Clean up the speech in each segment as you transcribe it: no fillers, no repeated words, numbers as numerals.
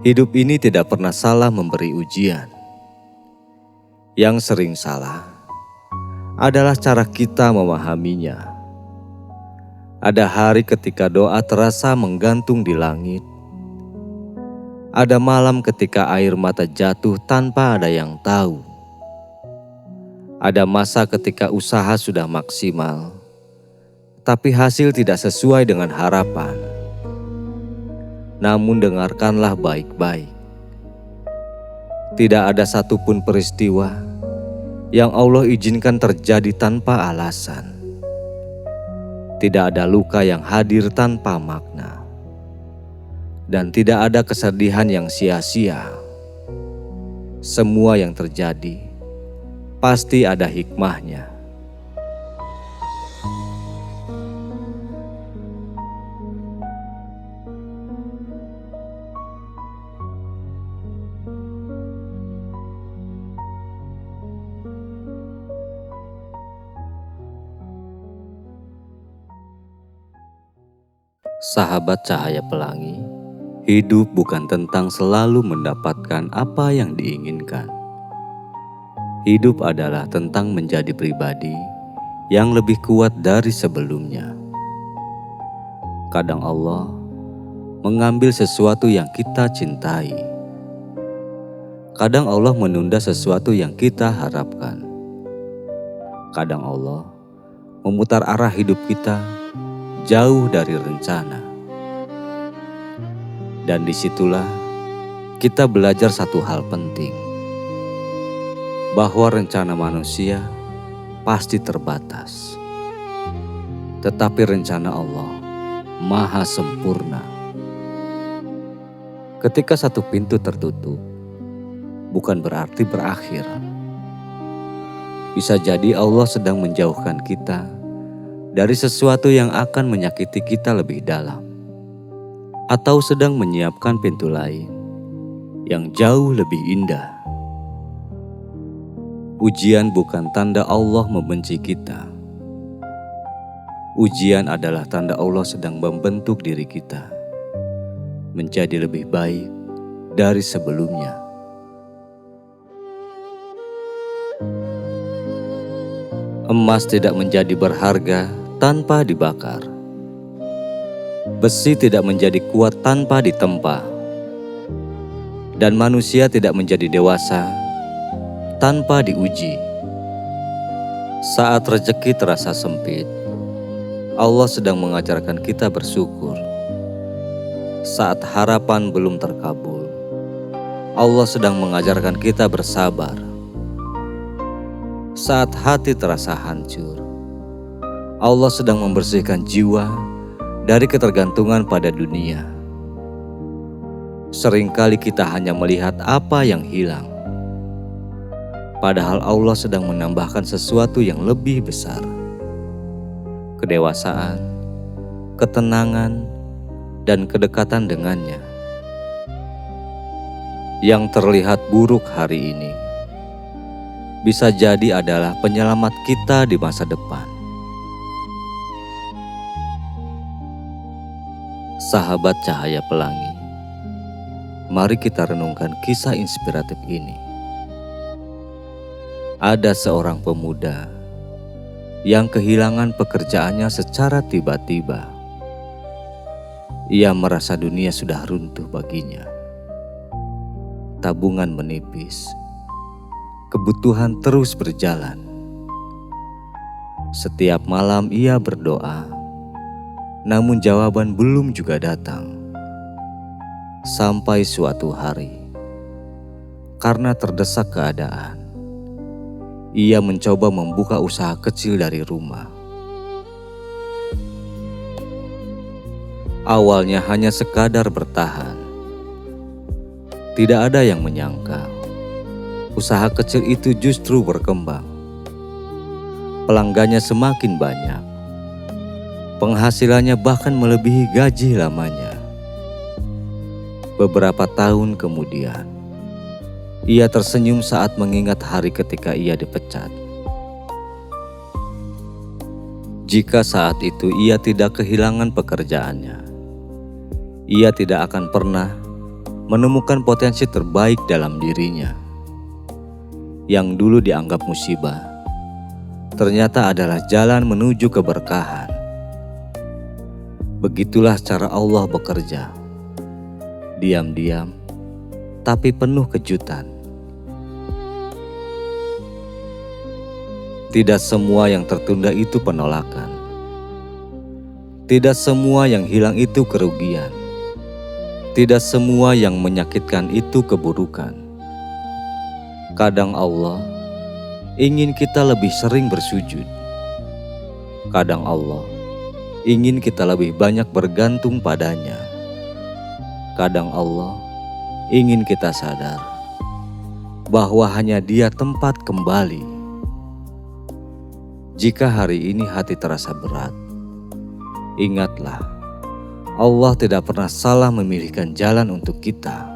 Hidup ini tidak pernah salah memberi ujian. Yang sering salah adalah cara kita memahaminya. Ada hari ketika doa terasa menggantung di langit. Ada malam ketika air mata jatuh tanpa ada yang tahu. Ada masa ketika usaha sudah maksimal, tapi hasil tidak sesuai dengan harapan. Namun dengarkanlah baik-baik. Tidak ada satupun peristiwa yang Allah izinkan terjadi tanpa alasan. Tidak ada luka yang hadir tanpa makna. Dan tidak ada kesedihan yang sia-sia. Semua yang terjadi pasti ada hikmahnya. Sahabat cahaya pelangi, hidup bukan tentang selalu mendapatkan apa yang diinginkan. Hidup adalah tentang menjadi pribadi yang lebih kuat dari sebelumnya. Kadang Allah mengambil sesuatu yang kita cintai. Kadang Allah menunda sesuatu yang kita harapkan. Kadang Allah memutar arah hidup kita jauh dari rencana. Dan disitulah kita belajar satu hal penting, bahwa rencana manusia pasti terbatas, tetapi rencana Allah maha sempurna. Ketika satu pintu tertutup, bukan berarti berakhir. Bisa jadi Allah sedang menjauhkan kita dari sesuatu yang akan menyakiti kita lebih dalam, atau sedang menyiapkan pintu lain yang jauh lebih indah. Ujian bukan tanda Allah membenci kita. Ujian adalah tanda Allah sedang membentuk diri kita menjadi lebih baik dari sebelumnya. Emas tidak menjadi berharga tanpa dibakar. Besi tidak menjadi kuat tanpa ditempa. Dan manusia tidak menjadi dewasa tanpa diuji. Saat rezeki terasa sempit, Allah sedang mengajarkan kita bersyukur. Saat harapan belum terkabul, Allah sedang mengajarkan kita bersabar. Saat hati terasa hancur, Allah sedang membersihkan jiwa dari ketergantungan pada dunia. Seringkali kita hanya melihat apa yang hilang, padahal Allah sedang menambahkan sesuatu yang lebih besar. Kedewasaan, ketenangan, dan kedekatan dengannya. Yang terlihat buruk hari ini bisa jadi adalah penyelamat kita di masa depan. Sahabat cahaya pelangi, mari kita renungkan kisah inspiratif ini. Ada seorang pemuda yang kehilangan pekerjaannya secara tiba-tiba. Ia merasa dunia sudah runtuh baginya. Tabungan menipis, kebutuhan terus berjalan. Setiap malam ia berdoa, namun jawaban belum juga datang. Sampai suatu hari, karena terdesak keadaan, ia mencoba membuka usaha kecil dari rumah. Awalnya hanya sekadar bertahan. Tidak ada yang menyangka usaha kecil itu justru berkembang. Pelanggannya semakin banyak. Penghasilannya bahkan melebihi gaji lamanya. Beberapa tahun kemudian, ia tersenyum saat mengingat hari ketika ia dipecat. Jika saat itu ia tidak kehilangan pekerjaannya, ia tidak akan pernah menemukan potensi terbaik dalam dirinya. Yang dulu dianggap musibah, ternyata adalah jalan menuju keberkahan. Begitulah cara Allah bekerja, diam-diam tapi penuh kejutan. Tidak semua yang tertunda itu penolakan. Tidak semua yang hilang itu kerugian. Tidak semua yang menyakitkan itu keburukan. Kadang Allah ingin kita lebih sering bersujud. Kadang Allah ingin kita lebih banyak bergantung padanya. Kadang Allah ingin kita sadar bahwa hanya Dia tempat kembali. Jika hari ini hati terasa berat, ingatlah, Allah tidak pernah salah memilihkan jalan untuk kita.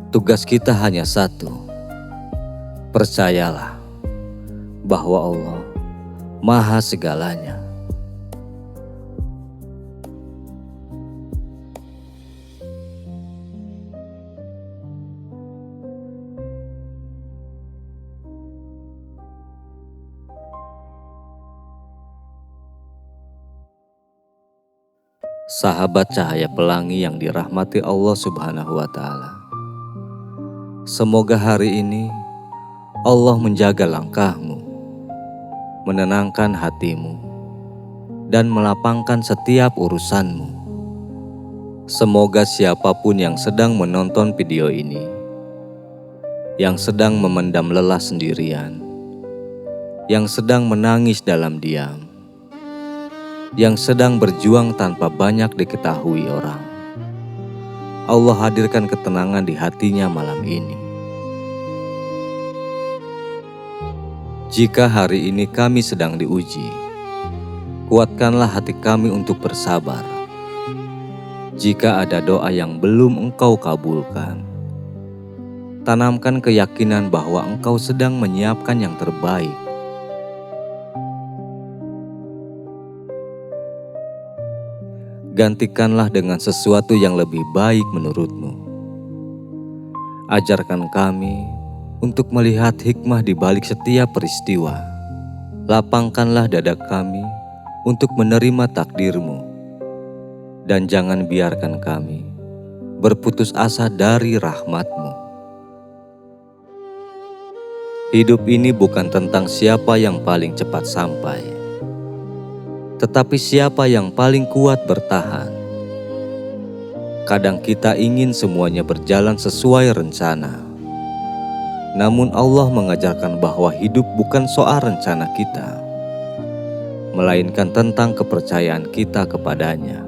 Tugas kita hanya satu, percayalah bahwa Allah Maha segalanya. Sahabat cahaya pelangi yang dirahmati Allah Subhanahu wa Ta'ala. Semoga hari ini Allah menjaga langkahmu, menenangkan hatimu, dan melapangkan setiap urusanmu. Semoga siapapun yang sedang menonton video ini, yang sedang memendam lelah sendirian, yang sedang menangis dalam diam, yang sedang berjuang tanpa banyak diketahui orang, Allah hadirkan ketenangan di hatinya malam ini. Jika hari ini kami sedang diuji, kuatkanlah hati kami untuk bersabar. Jika ada doa yang belum Engkau kabulkan, tanamkan keyakinan bahwa Engkau sedang menyiapkan yang terbaik. Gantikanlah dengan sesuatu yang lebih baik menurutmu. Ajarkan kami untuk melihat hikmah di balik setiap peristiwa. Lapangkanlah dada kami untuk menerima takdir-Mu. Dan jangan biarkan kami berputus asa dari rahmat-Mu. Hidup ini bukan tentang siapa yang paling cepat sampai, tetapi siapa yang paling kuat bertahan. Kadang kita ingin semuanya berjalan sesuai rencana. Namun Allah mengajarkan bahwa hidup bukan soal rencana kita, melainkan tentang kepercayaan kita kepadanya.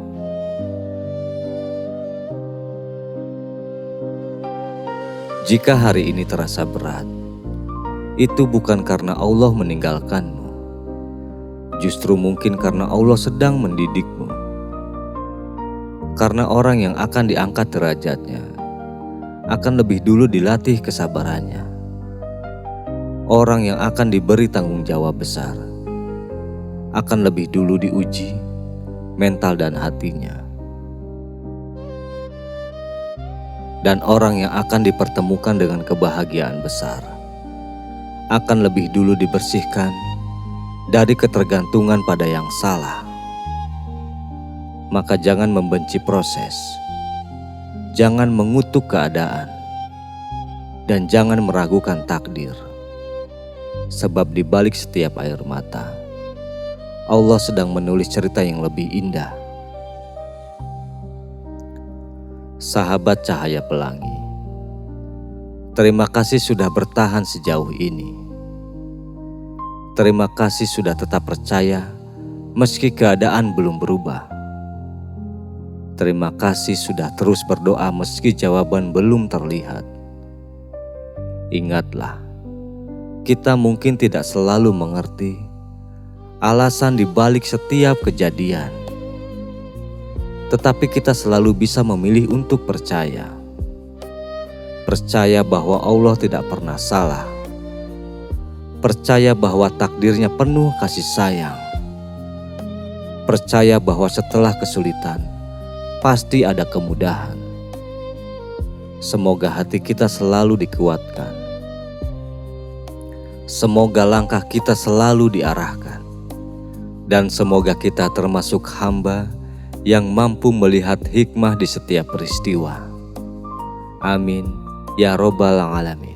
Jika hari ini terasa berat, itu bukan karena Allah meninggalkanmu. Justru mungkin karena Allah sedang mendidikmu. Karena orang yang akan diangkat derajatnya akan lebih dulu dilatih kesabarannya. Orang yang akan diberi tanggung jawab besar akan lebih dulu diuji mental dan hatinya. Dan orang yang akan dipertemukan dengan kebahagiaan besar akan lebih dulu dibersihkan dari ketergantungan pada yang salah. Maka jangan membenci proses, jangan mengutuk keadaan, dan jangan meragukan takdir. Sebab di balik setiap air mata, Allah sedang menulis cerita yang lebih indah. Sahabat cahaya pelangi, terima kasih sudah bertahan sejauh ini. Terima kasih sudah tetap percaya meski keadaan belum berubah. Terima kasih sudah terus berdoa meski jawaban belum terlihat. Ingatlah, kita mungkin tidak selalu mengerti alasan di balik setiap kejadian. Tetapi kita selalu bisa memilih untuk percaya. Percaya bahwa Allah tidak pernah salah. Percaya bahwa takdirnya penuh kasih sayang. Percaya bahwa setelah kesulitan, pasti ada kemudahan. Semoga hati kita selalu dikuatkan. Semoga langkah kita selalu diarahkan. Dan semoga kita termasuk hamba yang mampu melihat hikmah di setiap peristiwa. Amin. Ya Rabbal Alamin.